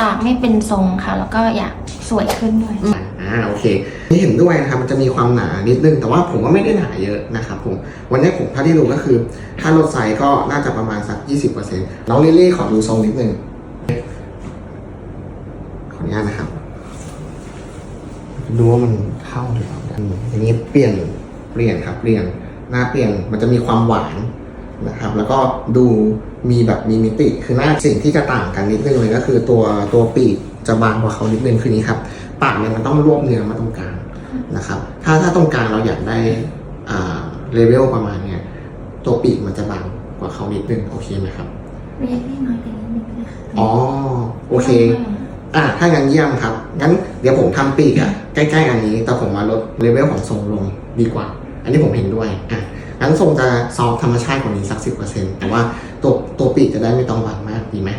ปากไม่เป็นทรงค่ะแล้วก็อยากสวยขึ้นด้วยโอเคที่เห็นด้วยนะครับมันจะมีความหนานิดนึงแต่ว่าผมว่าไม่ได้หนาเยอะนะครับผมวันนี้ผมเท่าที่ดูก็คือถ้าลดไซส์ก็น่าจะประมาณสัก 20% น้องลิลลี่ขอดูทรงนิดนึงขออนุญาตนะครับดูว่ามันเข้าหรือเปล่าอันนี้เปลี่ยนครับเปลี่ยนหน้าเปลี่ยนมันจะมีความหวานนะครับแล้วก็ดูมีแบบมีมิติคือหน้าสิ่งที่จะต่างกันนิดนึงเลยก็คือตัวปีกจะบางกว่าเขานิดนึงคือนี้ครับปากเนี่ยมันต้องรวบเนื้อมาตรงกลางนะครับถ้าตรงกลางเราอยากได้เลเวลประมาณเนี้ยตัวปีกมันจะบางกว่าเขานิดนึงโอเคไหมครับเรียกได้น้อยไปนิดนึงนะคะอ๋อโอเคถ้างั้นเยี่ยมครับงั้นเดี๋ยวผมทำปีกใกล้ๆอันนี้แต่ผมมาลดเลเวลของทรงลงดีกว่าอันนี้ผมเห็นด้วยงั้นทรงจะซอฟธรรมชาติกว่านี้สัก 10% แต่ว่าตัวปีกจะได้ไม่ต้องบางมากดีไหม